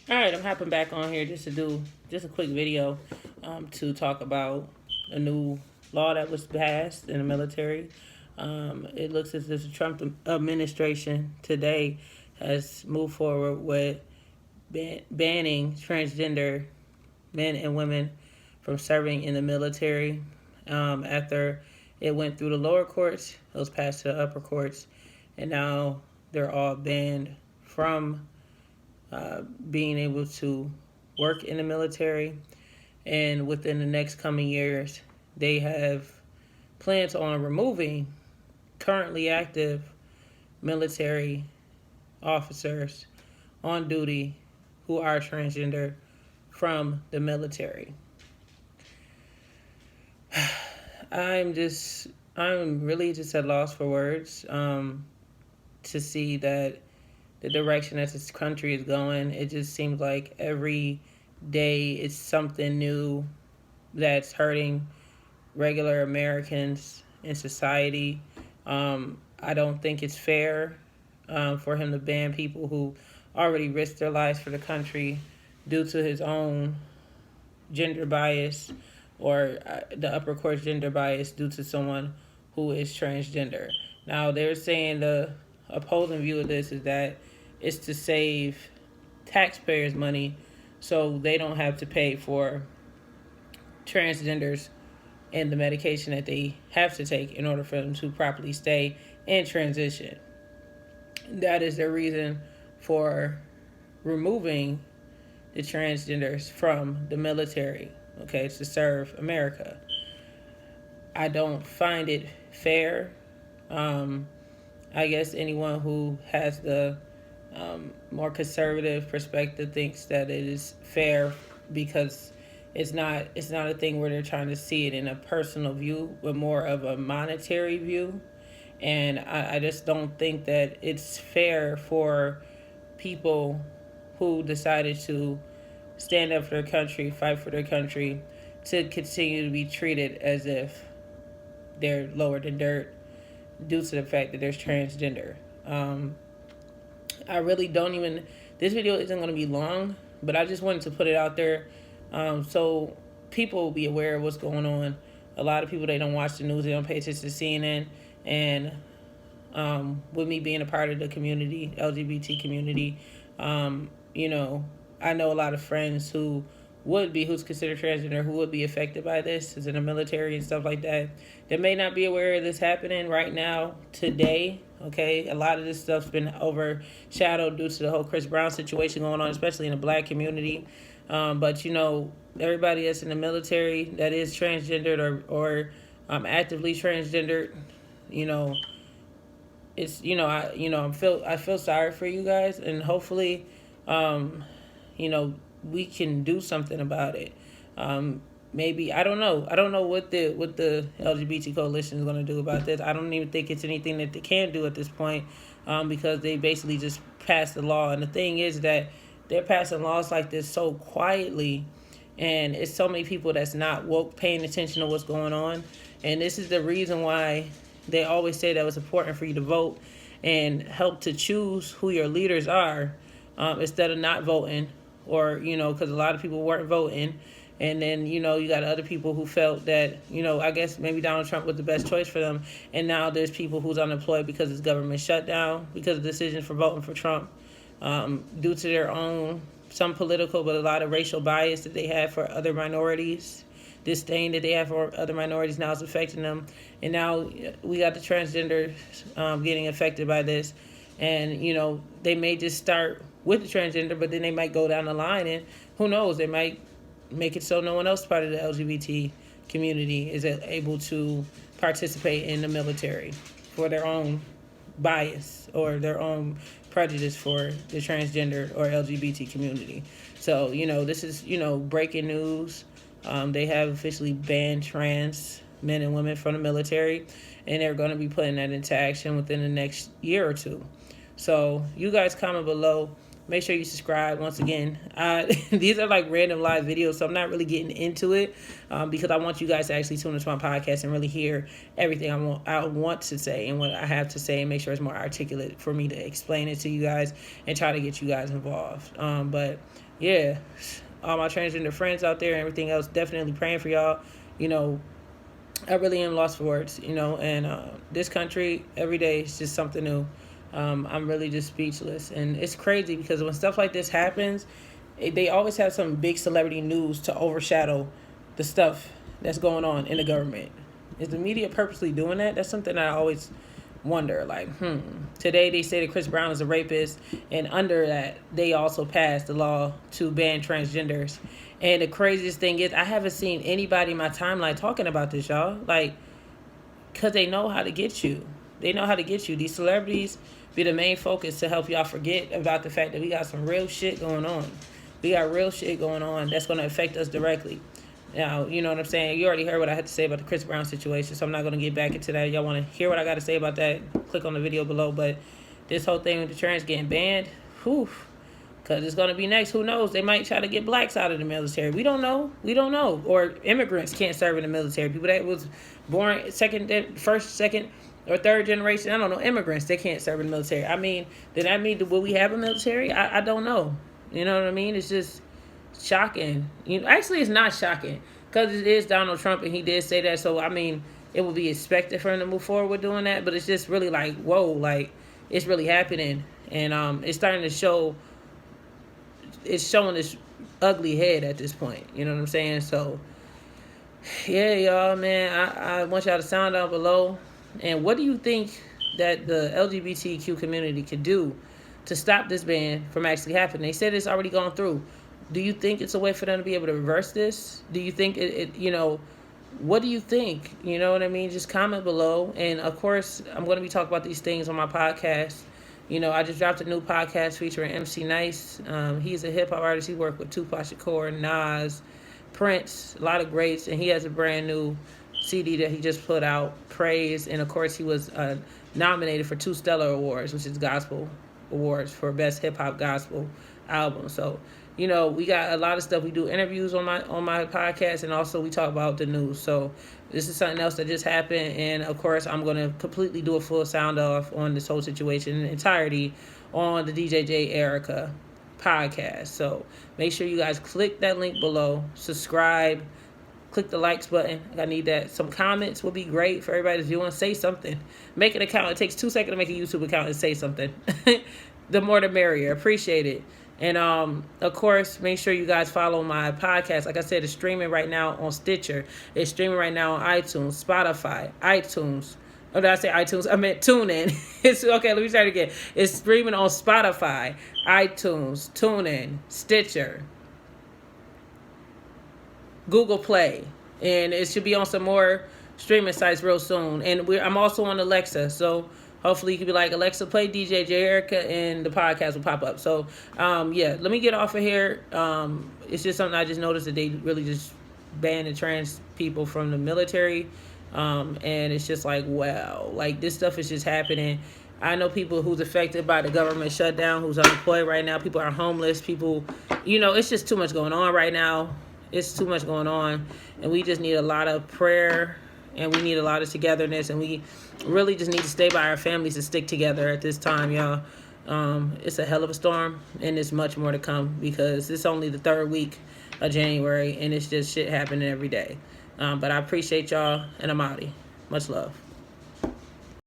All right, I'm hopping back on here just to do just a quick video to talk about a new law that was passed in the military. It looks as if the Trump administration today has moved forward with banning transgender men and women from serving in the military. After it went through the lower courts, it was passed to the upper courts, and now they're all banned from being able to work in the military. And within the next coming years, they have plans on removing currently active military officers on duty who are transgender from the military. I'm just, I'm really just at loss for words to see that the direction that this country is going. It just seems like every day it's something new that's hurting regular Americans in society. I don't think it's fair for him to ban people who already risked their lives for the country due to his own gender bias or the upper court's gender bias due to someone who is transgender. Now, they're saying the opposing view of this is that it's to save taxpayers money so they don't have to pay for transgenders and the medication that they have to take in order for them to properly stay in transition. That is the reason for removing the transgenders from the military, okay, to serve America. I don't find it fair. I guess anyone who has the more conservative perspective thinks that it is fair because it's not a thing where they're trying to see it in a personal view, but more of a monetary view. And I just don't think that it's fair for people who decided to stand up for their country, fight for their country, to continue to be treated as if they're lower than dirt due to the fact that there's transgender. I really don't even. This video isn't going to be long, but I just wanted to put it out there so people will be aware of what's going on. A lot of people, they don't watch the news, they don't pay attention to CNN, and with me being a part of the community, LGBT community, you know, I know a lot of friends who's considered transgender, who would be affected by this, is in the military and stuff like that. They may not be aware of this happening right now, today. Okay, a lot of this stuff's been overshadowed due to the whole Chris Brown situation going on, especially in the black community. But everybody that's in the military that is transgendered or actively transgendered, you know, it's I feel sorry for you guys, and hopefully, we can do something about it. Maybe I don't know what the LGBT coalition is going to do about this. I don't even think it's anything that they can do at this point, because they basically just passed the law. And the thing is that they're passing laws like this so quietly, and it's so many people that's not woke, paying attention to what's going on. And this is the reason why they always say that it's important for you to vote and help to choose who your leaders are, instead of not voting, or because a lot of people weren't voting. And then, you got other people who felt that, I guess maybe Donald Trump was the best choice for them. And now there's people who's unemployed because it's government shutdown, because of decisions for voting for Trump, due to their own, some political, but a lot of racial bias that they have for other minorities. Disdain that they have for other minorities now is affecting them. And now we got the transgenders getting affected by this. And, they may just start with the transgender, but then they might go down the line, and who knows, they might make it so no one else part of the LGBT community is able to participate in the military for their own bias or their own prejudice for the transgender or LGBT community. So, this is, breaking news. They have officially banned trans men and women from the military, and they're going to be putting that into action within the next year or two. So you guys comment below Make sure you subscribe. Once again, these are like random live videos, so I'm not really getting into it because I want you guys to actually tune into my podcast and really hear everything I want to say and what I have to say, and make sure it's more articulate for me to explain it to you guys and try to get you guys involved. But yeah, all my transgender friends out there and everything else, definitely praying for y'all. You know, I really am lost for words, you know, and this country, every day is just something new. I'm really just speechless. And it's crazy because when stuff like this happens, they always have some big celebrity news to overshadow the stuff that's going on in the government. Is the media purposely doing that? That's something I always wonder. Like, today they say that Chris Brown is a rapist, and under that, they also passed the law to ban transgenders. And the craziest thing is, I haven't seen anybody in my timeline talking about this, y'all. Like, because they know how to get you. They know how to get you. These celebrities be the main focus to help y'all forget about the fact that we got some real shit going on. We got real shit going on that's going to affect us directly. Now, you know what I'm saying? You already heard what I had to say about the Chris Brown situation, so I'm not going to get back into that. Y'all want to hear what I got to say about that? Click on the video below. But this whole thing with the trans getting banned, because it's going to be next. Who knows? They might try to get blacks out of the military. We don't know. We don't know. Or immigrants can't serve in the military. People that was born first, second, or third generation, I don't know, immigrants, they can't serve in the military. I mean, did that mean, will we have a military? I don't know. You know what I mean? It's just shocking. Actually, it's not shocking because it is Donald Trump and he did say that. So, I mean, it would be expected for him to move forward with doing that. But it's just really like, whoa, like, it's really happening. And it's starting to show, it's showing this ugly head at this point. You know what I'm saying? So, yeah, y'all, man, I want y'all to sound down below. And what do you think that the LGBTQ community could do to stop this ban from actually happening? They said it's already gone through. Do you think it's a way for them to be able to reverse this? Do you think what do you think? You know what I mean? Just comment below. And of course, I'm going to be talking about these things on my podcast. I just dropped a new podcast featuring MC Nice. He's a hip hop artist. He worked with Tupac Shakur, Nas, Prince, a lot of greats, and he has a brand new CD that he just put out, Praise. And of course, he was nominated for 2 Stellar Awards, which is gospel awards for best hip hop gospel album. So, we got a lot of stuff. We do interviews on my podcast, and also we talk about the news. So this is something else that just happened, and of course, I'm going to completely do a full sound off on this whole situation in entirety on the DJJ Erica podcast. So make sure you guys click that link below, subscribe, click the likes button. I need that. Some comments would be great for everybody that's viewing. Say something. Make an account. It takes 2 seconds to make a YouTube account and say something. The more the merrier. Appreciate it. And of course, make sure you guys follow my podcast. Like I said, it's streaming right now on Stitcher. It's streaming right now on iTunes, Spotify, iTunes. Oh, did I say iTunes? I meant TuneIn. It's okay. Let me start again. It's streaming on Spotify, iTunes, TuneIn, Stitcher, Google Play, and it should be on some more streaming sites real soon. And I'm also on Alexa, so hopefully you can be like, Alexa, play DJ J Erica, and the podcast will pop up. So, yeah, let me get off of here. It's just something I just noticed that they really just banned the trans people from the military. And it's just like, wow, like this stuff is just happening. I know people who's affected by the government shutdown, who's unemployed right now. People are homeless. People, it's just too much going on right now. It's too much going on, and we just need a lot of prayer, and we need a lot of togetherness, and we really just need to stay by our families and stick together at this time, y'all. It's a hell of a storm, and there's much more to come because it's only the 3rd week of January, and it's just shit happening every day. But I appreciate y'all, and I'm outie. Much love.